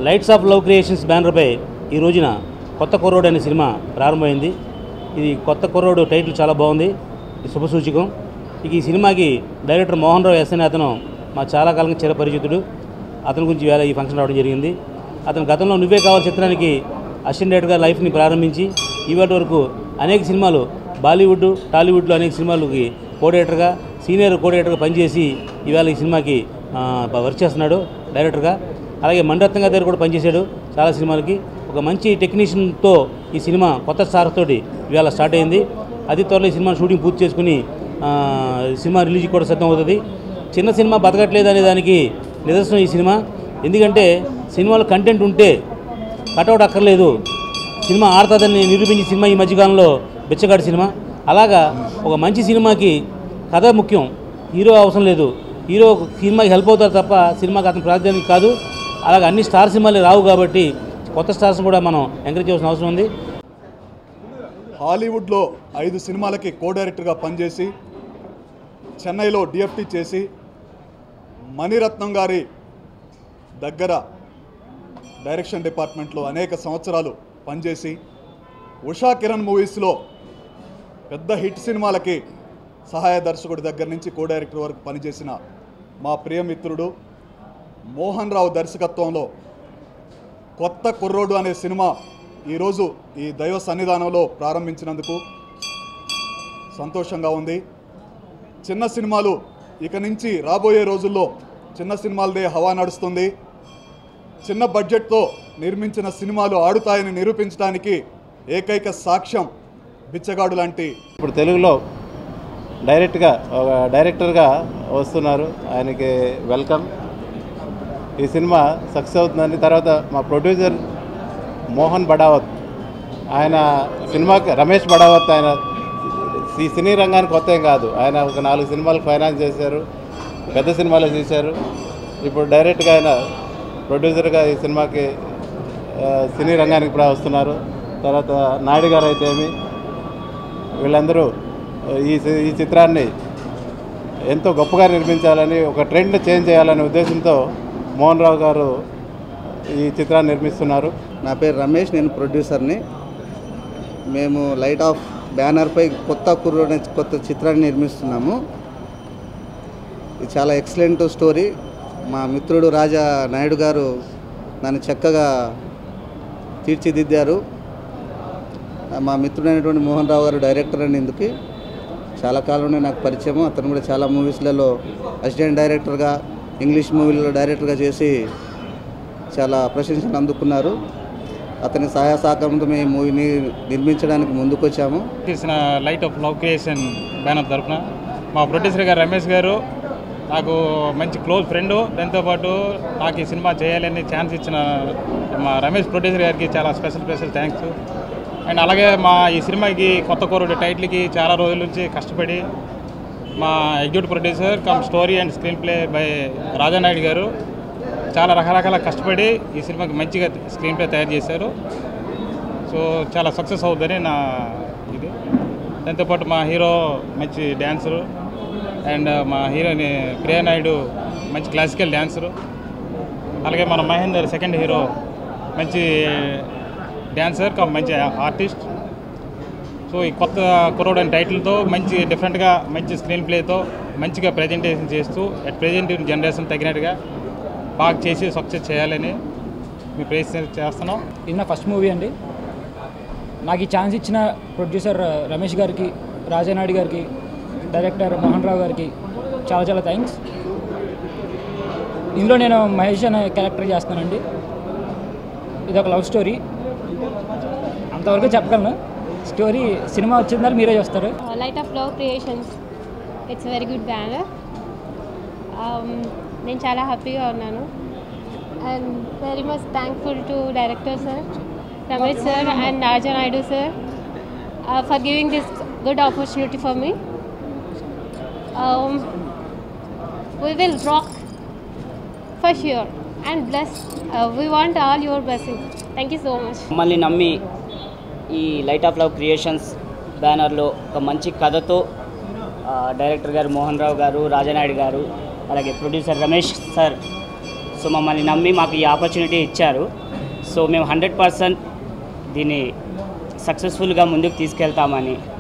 Lights off love creations బ్యానర్పై ఈ రోజున కొత్త కుర్రోడు అనే సినిమా ప్రారంభమైంది. ఇది కొత్త కుర్రోడు టైటిల్ చాలా బాగుంది, ఇది శుభసూచకం. ఇక ఈ సినిమాకి డైరెక్టర్ మోహన్ రావు ఎస్ అనే అతను మా చాలా కాలంగా చిరపరిచితుడు. అతని గురించి వేళ ఈ ఫంక్షన్ రావడం జరిగింది. అతను గతంలో నువ్వే కావాలి చిత్రానికి అసిస్టెంట్ డైరెక్టర్గా లైఫ్ని ప్రారంభించి ఇవాటి వరకు అనేక సినిమాలు బాలీవుడ్ టాలీవుడ్లో అనేక సినిమాలకి కోడైరెక్టర్గా సీనియర్ కోడైరెక్టర్గా పనిచేసి ఇవాళ ఈ సినిమాకి వర్క్ చేస్తున్నాడు డైరెక్టర్గా. అలాగే మణిరత్నం గారి దగ్గర కూడా పనిచేశాడు చాలా సినిమాలకి. ఒక మంచి టెక్నీషియన్తో ఈ సినిమా కొత్త స్టార్తోటి ఇవాళ స్టార్ట్ అయింది. అతి త్వరలో ఈ సినిమా షూటింగ్ పూర్తి చేసుకుని సినిమా రిలీజ్ కూడా సిద్ధం అవుతుంది. చిన్న సినిమా బతకట్లేదు అనే దానికి నిదర్శనం ఈ సినిమా. ఎందుకంటే సినిమాలో కంటెంట్ ఉంటే కటౌట్ అక్కర్లేదు, సినిమా ఆడుతుందని నిరూపించిన సినిమా ఈ మధ్యకాలంలో బిచ్చగాడి సినిమా. అలాగా ఒక మంచి సినిమాకి కథ ముఖ్యం, హీరో అవసరం లేదు. హీరో సినిమాకి హెల్ప్ అవుతారు తప్ప సినిమాకి అతని ప్రాధాన్యత కాదు. అలాగే అన్ని స్టార్ సినిమాలు రావు కాబట్టి కొత్త స్టార్స్ కూడా మనం ఎంకరేజ్ చేయాల్సిన అవసరం ఉంది. హాలీవుడ్లో 5 సినిమాలకి కో డైరెక్టర్గా పనిచేసి చెన్నైలో డిఎఫ్టీ చేసి మణిరత్నం గారి దగ్గర డైరెక్షన్ డిపార్ట్మెంట్లో అనేక సంవత్సరాలు పనిచేసి ఉషా కిరణ్ మూవీస్లో పెద్ద హిట్ సినిమాలకి సహాయ దర్శకుడి దగ్గర నుంచి కో డైరెక్టర్ వరకు పనిచేసిన మా ప్రియమిత్రుడు మోహన్ రావు దర్శకత్వంలో కొత్త కుర్రోడు అనే సినిమా ఈరోజు ఈ దైవ సన్నిధానంలో ప్రారంభించినందుకు సంతోషంగా ఉంది. చిన్న సినిమాలు ఇక నుంచి రాబోయే రోజుల్లో చిన్న సినిమాలదే హవా నడుస్తుంది. చిన్న బడ్జెట్తో నిర్మించిన సినిమాలు ఆడుతాయని నిరూపించడానికి ఏకైక సాక్ష్యం బిచ్చగాడు లాంటి. ఇప్పుడు తెలుగులో డైరెక్టర్గా వస్తున్నారు, ఆయనకి వెల్కమ్. ఈ సినిమా సక్సెస్ అవుతుందని. తర్వాత మా ప్రొడ్యూసర్ మోహన్ బడావత్, ఆయన సినిమాకి రమేష్ బడావత్, ఆయన ఈ సినీ రంగానికి కొత్త ఏం కాదు. ఆయన ఒక 4 సినిమాలకు ఫైనాన్స్ చేశారు, పెద్ద సినిమాలు చేశారు. ఇప్పుడు డైరెక్ట్గా ఆయన ప్రొడ్యూసర్గా ఈ సినిమాకి సినీ రంగానికి కూడా వస్తున్నారు. తర్వాత నాయుడు గారు అయితే వీళ్ళందరూ ఈ చిత్రాన్ని ఎంతో గొప్పగా నిర్మించాలని, ఒక ట్రెండ్ చేంజ్ చేయాలనే ఉద్దేశంతో మోహన్ రావు గారు ఈ చిత్రాన్ని నిర్మిస్తున్నారు. నా పేరు రమేష్, నేను ప్రొడ్యూసర్ని. మేము లైట్ ఆఫ్ బ్యానర్పై కొత్త చిత్రాన్ని నిర్మిస్తున్నాము. ఇది చాలా ఎక్సలెంట్ స్టోరీ. మా మిత్రుడు రాజా నాయుడు గారు దాన్ని చక్కగా తీర్చిదిద్దారు. మా మిత్రుడైనటువంటి మోహన్ రావు గారు డైరెక్టర్ అనేందుకు చాలా కాలంలో నాకు పరిచయం. అతను కూడా చాలా మూవీస్లలో అసిస్టెంట్ డైరెక్టర్గా, ఇంగ్లీష్ మూవీలలో డైరెక్టర్గా చేసి చాలా ప్రశంసలు అందుకున్నారు. అతని సహాయ సహకారంతో మేము మూవీని నిర్మించడానికి ముందుకొచ్చాము. తీసిన light of love creation banner తరఫున మా ప్రొడ్యూసర్ గారు రమేష్ గారు నాకు మంచి క్లోజ్ ఫ్రెండు. దాంతోపాటు నాకు ఈ సినిమా చేయాలని ఛాన్స్ ఇచ్చిన మా రమేష్ ప్రొడ్యూసర్ గారికి చాలా స్పెషల్ థ్యాంక్స్. అండ్ అలాగే మా ఈ సినిమాకి కొత్త కుర్రోడు టైటిల్కి చాలా రోజుల నుంచి కష్టపడి మా executive producer come story and screen play by Raja Naidu గారు చాలా రకరకాల కష్టపడి ఈ సినిమాకి మంచిగా స్క్రీన్ ప్లే తయారు చేశారు. సో చాలా సక్సెస్ అవుతుందని నా ఇది. దాంతోపాటు మా హీరో మంచి డ్యాన్సరు అండ్ మా హీరోని ప్రియానాయుడు మంచి క్లాసికల్ డ్యాన్సరు. అలాగే మన మహేందర్ సెకండ్ హీరో మంచి డ్యాన్సర్ మంచి ఆర్టిస్ట్. సో ఈ కొత్త కుర్రోడు అనే టైటిల్తో మంచి డిఫరెంట్గా మంచి స్క్రీన్ ప్లేతో మంచిగా ప్రజెంటేషన్ చేస్తూ అట్ ప్రజెంట్ జనరేషన్ తగినట్టుగా బాగా చేసి సక్సెస్ చేయాలని మేము ప్రయత్నం చేస్తున్నాం. ఇది నా ఫస్ట్ మూవీ అండి. నాకు ఈ ఛాన్స్ ఇచ్చిన ప్రొడ్యూసర్ రమేష్ గారికి, రాజానాయుడు గారికి, డైరెక్టర్ మోహన్ రావు గారికి చాలా థ్యాంక్స్. ఇందులో నేను మహేష్ అనే క్యారెక్టర్ చేస్తానండి. ఇది ఒక లవ్ స్టోరీ, అంతవరకు చెప్పగలను. స్టోరీ సినిమా వచ్చిన మీరే చూస్తారు. Light of love creations it's very good banner. నేను చాలా హ్యాపీగా ఉన్నాను and very much thankful to director sir Ramesh sir and Raja Naidu sir for giving this good opportunity for me. We will rock for sure and bless. We want all your blessings. Thank you so much. మమ్మల్ని నమ్మి ఈ light of love creations బ్యానర్లో ఒక మంచి కథతో director గారు మోహన్ రావు గారు, రాజానాయుడు గారు, అలాగే ప్రొడ్యూసర్ రమేష్ సార్ సో మమ్మల్ని నమ్మి మాకు ఈ ఆపర్చునిటీ ఇచ్చారు. సో మేము 100% దీన్ని సక్సెస్ఫుల్గా ముందుకు తీసుకెళ్తామని